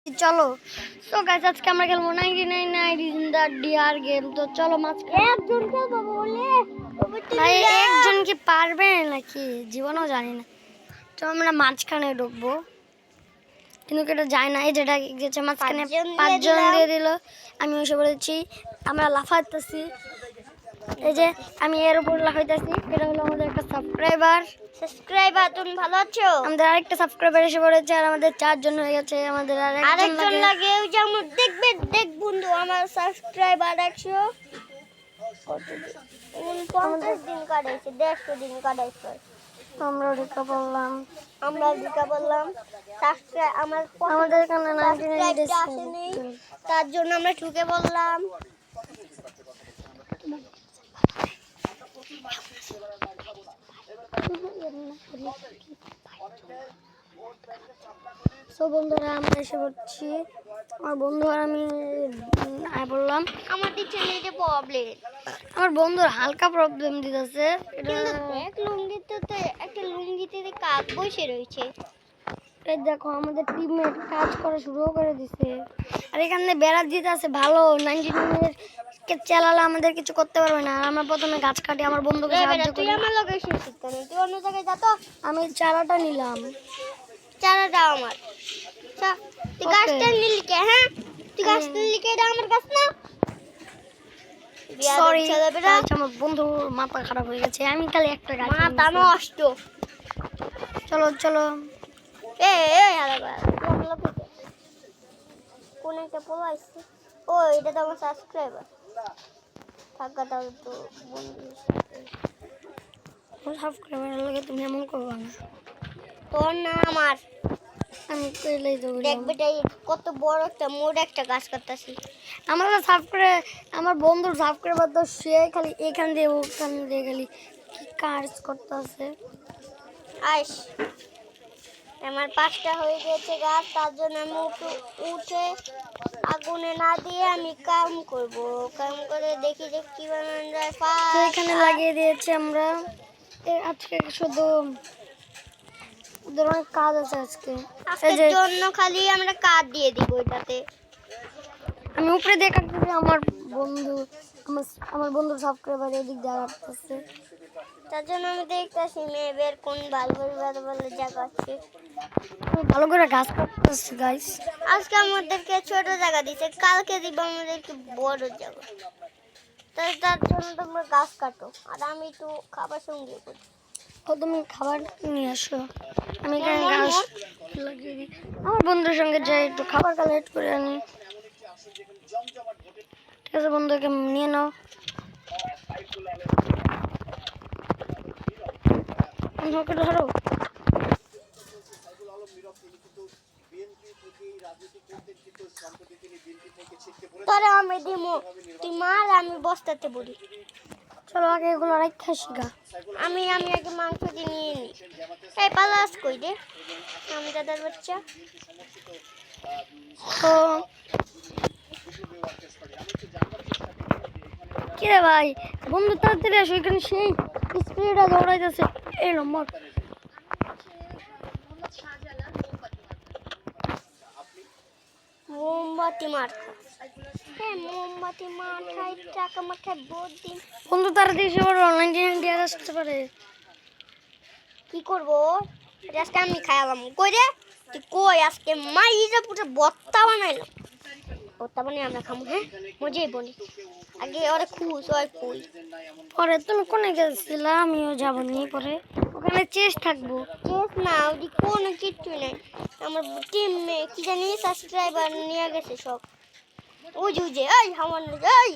চলো তো গাইস আজকে আমরা খেলবো 99 night in the DR game. তো চলো মাঝখানে একজন খেলবো বলে ভাই একজন কি পারবে নাকি জীবনেও জানি না। তো আমরা মাঝখানে ঢুকবো কিন্তু এটা যায় না। এই যেটা গেছে মাঝখানে 5 জন দিয়ে দিল। আমি ওসে বলেছি আমরা লাফাইতেছি। এই যে আমি এর উপর লাফাইতেছি। এটা হলো আমাদের একটা সাবস্ক্রাইবার। তুমি ভালো আছো? আমাদের আরেকটা সাবস্ক্রাইবার এসে পড়েছে আর আমাদের 4 জন হয়ে গেছে। আমাদের আরেকজন লাগে ওই যে আমার দেখ বন্ধু আমার সাবস্ক্রাইবার 150 দিন কাটাইছে 150 দিন কাটাইছে। আমরা ঢুকে পড়লাম। আমাদের এখানে 99 আসেনি, তার জন্য আমরা ঢুকে পড়লাম। তো বন্ধুরা আমরা এসে পড়ছি। আমার বন্ধু আর আমি বললাম আমার দিচ্ছে যে প্রবলেম, আমার বন্ধুর হালকা প্রবলেম দিতেছে। এক লুঙ্গিতে তো একটা লুঙ্গিতে কাক বসে রয়েছে। এই দেখো আমাদের টিমমেট কাজ করা শুরু করে দিছে আর এখানে বেড়া দিতে আছে ভালো। 99 কে চালালে আমাদের কিছু করতে পারবে না। আর আমরা প্রথমে গাছ কাটি আমার বন্ধুকে সাহায্য তুই করি। আমার লগে এসে তুই অন্য জায়গায় যা তো। আমি চারাটা নিলাম। চারা দাও আমার। তুই গাছটা নিলি কে? হ্যাঁ তুই গাছটা নিলি কে? এটা আমার গাছ না। সরি আমার বন্ধুর মাথা খারাপ হয়ে গেছে। আমি খালি একটা গাছ মাথা নষ্ট। চলো চলো কোন একটা পোলা আসছে। ও এটা তো আমার সাবস্ক্রাইবার। থাকা দাও তো বন্ধু। সাবস্ক্রাইবার লাগে তুমি এমন করবে না। তোর না আমার। আমি কইলেই তো দেখবে কত বড় একটা মোড় একটা গাছ কাটতেছি। আমার সাবস্ক্রাইব আমার বন্ধুর সাবস্ক্রাইবার তো সে খালি এখান দিয়ে ওখান দিয়ে খালি কি কাজ করতেছে। আইস আমার 5টা হয়ে গেছে গাছ, তার জন্য আমি উঠে আগুনে না দিয়ে আমি কাম করব। কাম করে দেখি যে কি বানানো যায়। এখানে লাগিয়ে দিয়েছি আমরা। আজকে শুধু ওদের অনেক কাজ আছে আজকে। আজকের জন্য খালি আমরা কাজ দিয়ে দিব এটাতে। আমি উপরে দিয়ে কাটতেছি। আমার বন্ধুর সাবস্ক্রাইবার এদিক দিয়ে কাটতেছে। তার জন্য আমি দেখতেছি মেয়েদের কোন ভালো জায়গা আছে। ভালো করে গাছ কাটতেছি গাইস। আজকে আমাদেরকে ছোট জায়গা দিচ্ছে, কালকে দিব আমাদেরকে বড় জায়গা। তার জন্য তোমরা গাছ কাটো আর আমি একটু খাবার সঙ্গে করি। ও তুমি খাবার নিয়ে আসো। আমি এখানে গাছ লাগিয়ে দিই। আমার বন্ধুর সঙ্গে যাই একটু খাবার কালেক্ট করে আনি। ঠিক আছে বন্ধুকে নিয়ে নাও। বন্ধুকে ধরো। তোরে আমি দিব, তুই মার আমি বস্তাতে বলি। চলো আগে এগুলো রাখা শিখা। আমি আগে মাংস দিয়ে নিয়ে নিই। এই পালাস কই রে আমি দাদার বাচ্চা। তো কি রে ভাই বন্ধু তাড়াতাড়ি আসো। এখানে সেই স্পিডটা দৌড়াইতেছে। এই নম্বর মোমবাতি মার হ্যাঁ মোমবাতি মার খাই টাকা মার খাই বহুত দিন। বন্ধু তাড়াতাড়ি এসে পড়ো। অনলাইন ইন্ডিয়া আসতে পারে। কি করবো আজকে আমি খাইলাম। কই রে তুই কই? আজকে মাইরা পুরো বত্তা বানাইলাম। বত্তা বানিয়ে আমরা খাবো। হ্যাঁ মজাই বলি। আগে ওরে খুশ ওই কই। পরে তুমি কোনে গেছিলা? আমিও যাবো নি পরে। ওখানে চেস থাকবো। চেস না ওই কোনো কিচ্ছু নাই। আমার টিম কি জানি সাবস্ক্রাইবার নিয়ে গেছে সব। ওই যে এই আমার এই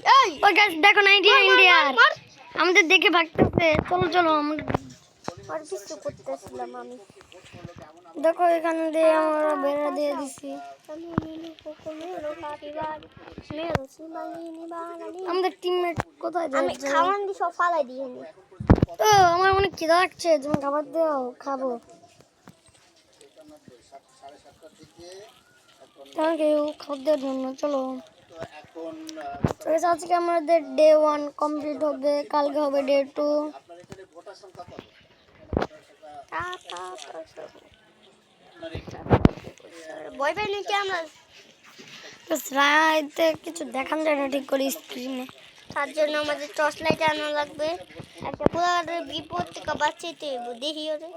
ওই গাছ দেখো 99 ইন্ডিয়া আমাদের দেখে ভাগতেছে। চলো চলো আমরা আর কিছু করতেছিলাম আমি। দেখো এখান দিয়ে আমরা বেড়া দিয়ে দিছি। আমাদের টিমমেট কোথায় আমি যাচ্ছে? খাওয়ান দি সব ফালাই দিয়ে নি। তো আমার অনেক খিদা লাগছে। তুমি খাবার দাও খাবো। তোমাকে খাদ্যের জন্য চলো। আজকে আমাদের ডে 1 কমপ্লিট হবে। কালকে হবে ডে 2। ভয় পাই নাকি আমরা? রাইতে কিছু দেখান যায় না ঠিক করে স্ক্রিনে। তার জন্য আমাদের টর্চ লাইট আনা লাগবে। একটা পুরো বিপদ থেকে বাঁচাইতে হইব। দেখি ওরে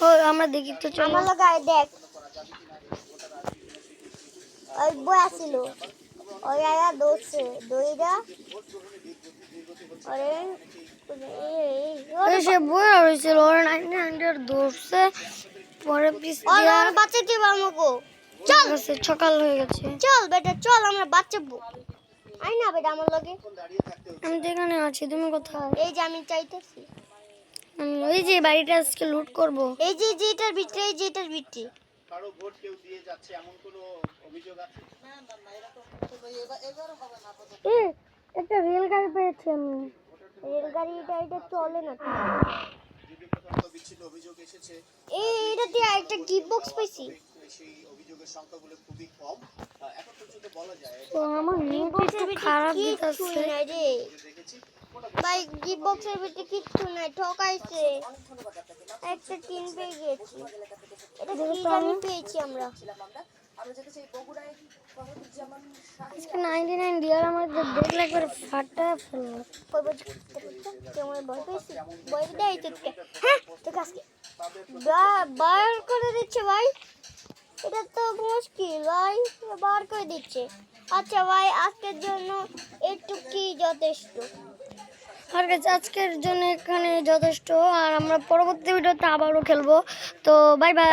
ও আমরা দেখি তো, চলো। আমার লাগায় দেখ ওই বই আসিল ওই আয়া দৌড়ছে দইরা আরে সে বই হয়েছিল ওর 99 দৌড়ছে, পরে পিস দিয়া ওর বাঁচাইতে হইব আমাকে। চল সকাল হয়ে গেছে। চল বেটা চল আমরা বাঁচাবো। আই না বেটা আমার লগে। আমি তো এখানে আছি, তুমি কোথায়? এই যে আমি চাইতেছি আমি ওই যে বাড়িটা আজকে লুট করব। এই যে যেটার ভিতরে এই যেটার ভিতরে কারো ভোট কেউ দিয়ে যাচ্ছে এমন কোনো অভিযোগ আছে? একটা রেল গাড়ি পেয়েছি আমি। রেলগাড়িটা এটা চলে না যদি কোথাও বিচ্ছিন্ন অভিযোগ এসেছে, এটা দিয়ে একটা গিফট বক্স পাইছি। সেই অভিযোগের সংখ্যাগুলো খুবই কম। এখন পর্যন্ত বলা যায় তো আমার নেট একটু খারাপ দিতেছে। নাই রে ভাই গিফট বক্সের ভিতরে কিচ্ছু নাই, ঠকাইছে। একটা টিন পেয়ে গেছি। এটা কি জানি পেয়েছি আমরা। আজকে 99 ডিয়ার আমাদের দেখলে একবার ফাটা ফেললো। কই বল কেমন ভয় পেয়েছি ভয় দেয় তোকে। হ্যাঁ ঠিক আছে বার করে দিচ্ছে ভাই। এটা তো মুশকিল ভাই, বার করে দিচ্ছে। আচ্ছা ভাই আজকের জন্য একটু কি যথেষ্ট। আর কাছে আজকের জন্য এখানে যথেষ্ট, আর আমরা পরবর্তী ভিডিওতে আবারও খেলবো। তো বাই বাই।